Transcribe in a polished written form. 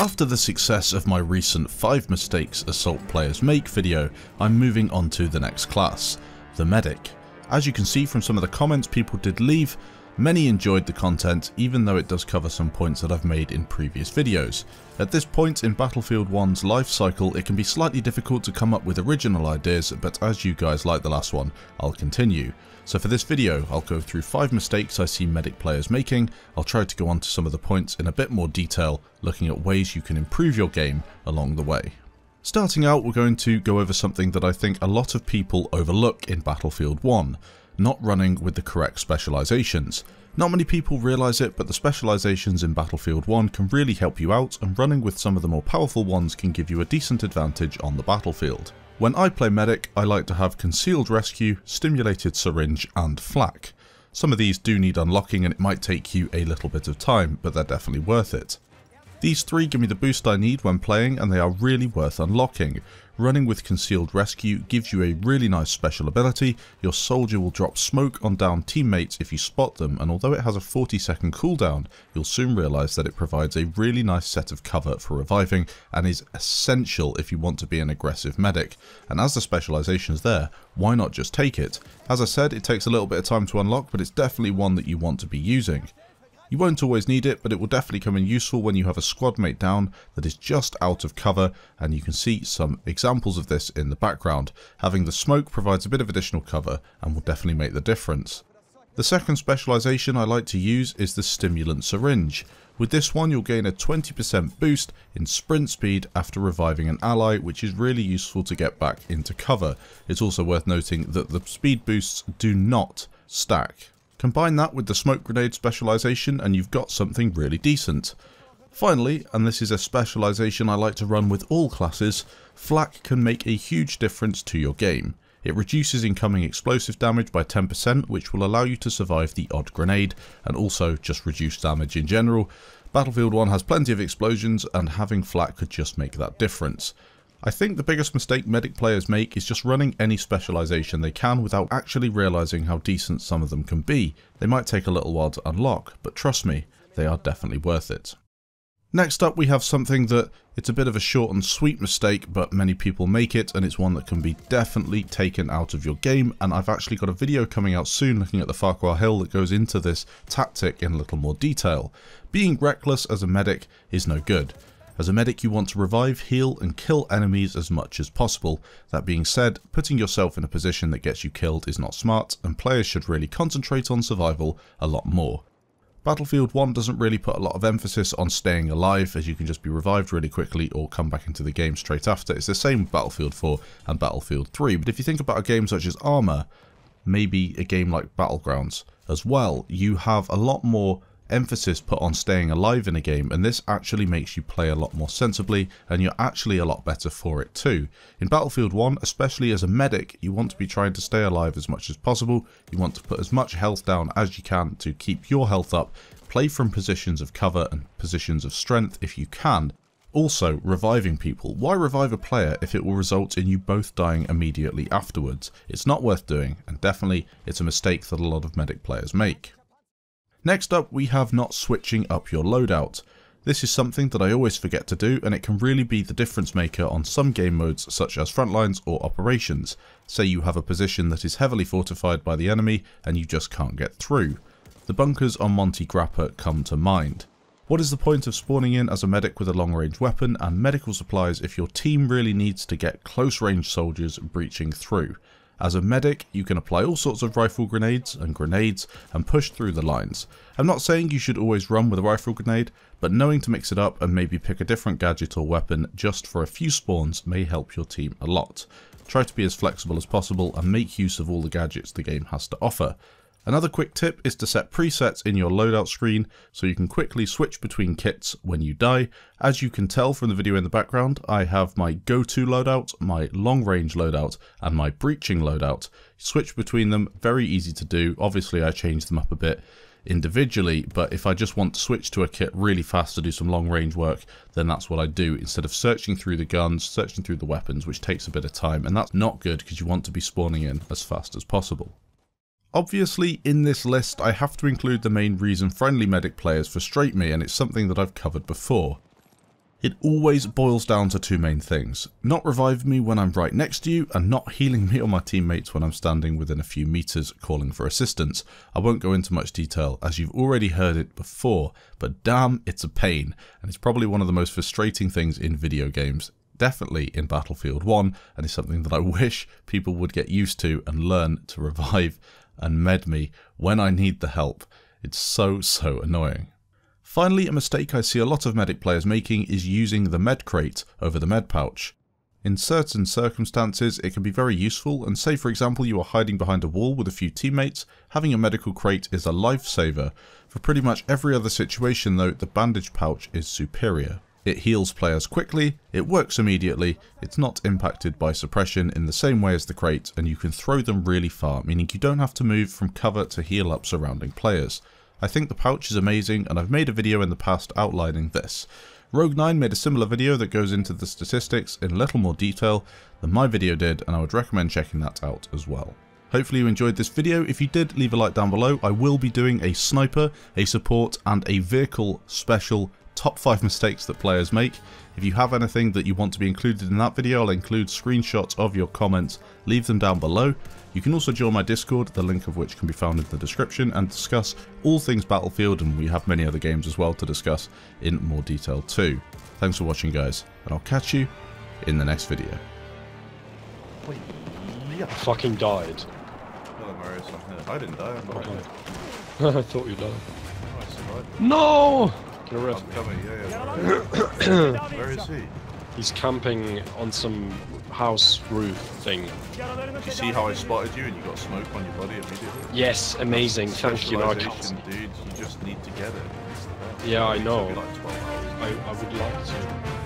After the success of my recent 5 mistakes assault players make video, I'm moving on to the next class, the medic. As you can see from some of the comments people did leave, many enjoyed the content even though it does cover some points that I've made in previous videos. At this point in Battlefield 1's life cycle it can be slightly difficult to come up with original ideas, but as you guys like the last one, I'll continue. So for this video, I'll go through 5 mistakes I see medic players making. I'll try to go on to some of the points in a bit more detail, looking at ways you can improve your game along the way. Starting out, we're going to go over something that I think a lot of people overlook in Battlefield 1, not running with the correct specializations. Not many people realise it, but the specializations in Battlefield 1 can really help you out, and running with some of the more powerful ones can give you a decent advantage on the battlefield. When I play medic, I like to have concealed rescue, stimulated syringe and flak. Some of these do need unlocking and it might take you a little bit of time, but they're definitely worth it. These 3 give me the boost I need when playing and they are really worth unlocking. Running with Concealed Rescue gives you a really nice special ability. Your soldier will drop smoke on downed teammates if you spot them, and although it has a 40-second cooldown, you'll soon realise that it provides a really nice set of cover for reviving and is essential if you want to be an aggressive medic. And as the specialisation's there, why not just take it? As I said, it takes a little bit of time to unlock, but it's definitely one that you want to be using. You won't always need it, but it will definitely come in useful when you have a squad mate down that is just out of cover, and you can see some examples of this in the background. Having the smoke provides a bit of additional cover and will definitely make the difference. The second specialisation I like to use is the Stimulant Syringe. With this one you'll gain a 20% boost in sprint speed after reviving an ally, which is really useful to get back into cover. It's also worth noting that the speed boosts do not stack. Combine that with the smoke grenade specialisation and you've got something really decent. Finally, and this is a specialisation I like to run with all classes, flak can make a huge difference to your game. It reduces incoming explosive damage by 10%, which will allow you to survive the odd grenade, and also just reduce damage in general. Battlefield 1 has plenty of explosions and having flak could just make that difference. I think the biggest mistake medic players make is just running any specialisation they can without actually realising how decent some of them can be. They might take a little while to unlock, but trust me, they are definitely worth it. Next up we have something that it's a bit of a short and sweet mistake, but many people make it, and it's one that can be definitely taken out of your game, and I've actually got a video coming out soon looking at the Farquhar Hill that goes into this tactic in a little more detail. Being reckless as a medic is no good. As a medic you want to revive, heal and kill enemies as much as possible. That being said, putting yourself in a position that gets you killed is not smart, and players should really concentrate on survival a lot more. Battlefield 1 doesn't really put a lot of emphasis on staying alive, as you can just be revived really quickly or come back into the game straight after. It's the same with Battlefield 4 and Battlefield 3, but if you think about a game such as Arma, maybe a game like Battlegrounds as well, you have a lot more emphasis put on staying alive in a game, and this actually makes you play a lot more sensibly and you're actually a lot better for it too. In Battlefield 1, especially as a medic, you want to be trying to stay alive as much as possible. You want to put as much health down as you can to keep your health up, play from positions of cover and positions of strength if you can. Also, reviving people. Why revive a player if it will result in you both dying immediately afterwards? It's not worth doing, and definitely it's a mistake that a lot of medic players make. Next up we have not switching up your loadout. This is something that I always forget to do, and it can really be the difference maker on some game modes such as Frontlines or Operations. Say you have a position that is heavily fortified by the enemy and you just can't get through. The bunkers on Monte Grappa come to mind. What is the point of spawning in as a medic with a long range weapon and medical supplies if your team really needs to get close range soldiers breaching through? As a medic, you can apply all sorts of rifle grenades and push through the lines. I'm not saying you should always run with a rifle grenade, but knowing to mix it up and maybe pick a different gadget or weapon just for a few spawns may help your team a lot. Try to be as flexible as possible and make use of all the gadgets the game has to offer. Another quick tip is to set presets in your loadout screen so you can quickly switch between kits when you die. As you can tell from the video in the background, I have my go-to loadout, my long range loadout and my breaching loadout. Switch between them, very easy to do. Obviously I change them up a bit individually, but if I just want to switch to a kit really fast to do some long range work, then that's what I do instead of searching through the guns, searching through the weapons, which takes a bit of time, and that's not good because you want to be spawning in as fast as possible. Obviously, in this list I have to include the main reason friendly medic players frustrate me, and it's something that I've covered before. It always boils down to two main things: not revive me when I'm right next to you, and not healing me or my teammates when I'm standing within a few meters calling for assistance. I won't go into much detail as you've already heard it before, but damn, it's a pain, and it's probably one of the most frustrating things in video games, definitely in Battlefield 1, and it's something that I wish people would get used to and learn to revive and med me when I need the help. It's so annoying. Finally, a mistake I see a lot of medic players making is using the med crate over the med pouch. In certain circumstances it can be very useful, and say for example you are hiding behind a wall with a few teammates, having a medical crate is a lifesaver. For pretty much every other situation though, the bandage pouch is superior. It heals players quickly, it works immediately, it's not impacted by suppression in the same way as the crate, and you can throw them really far, meaning you don't have to move from cover to heal up surrounding players. I think the pouch is amazing, and I've made a video in the past outlining this. Rogue9 made a similar video that goes into the statistics in a little more detail than my video did, and I would recommend checking that out as well. Hopefully you enjoyed this video. If you did, leave a like down below. I will be doing a sniper, a support, and a vehicle special top 5 mistakes that players make. If you have anything that you want to be included in that video, I'll include screenshots of your comments. Leave them down below. You can also join my Discord, the link of which can be found in the description, and discuss all things Battlefield, and we have many other games as well to discuss in more detail too. Thanks for watching guys, and I'll catch you in the next video. Wait, I fucking died. Hello Marius, I'm here. I didn't die, I'm not Okay. I thought you died. Oh, I survived. No! Can I rest? I'm coming, yeah. Where is he? He's camping on some house roof thing. Did you see how I spotted you and you got smoke on your body immediately? Yes, amazing. Thank you. No, I can't. Specialization, dude. You just need to get it. Yeah, I know. It'll be like 12 hours. I would like to.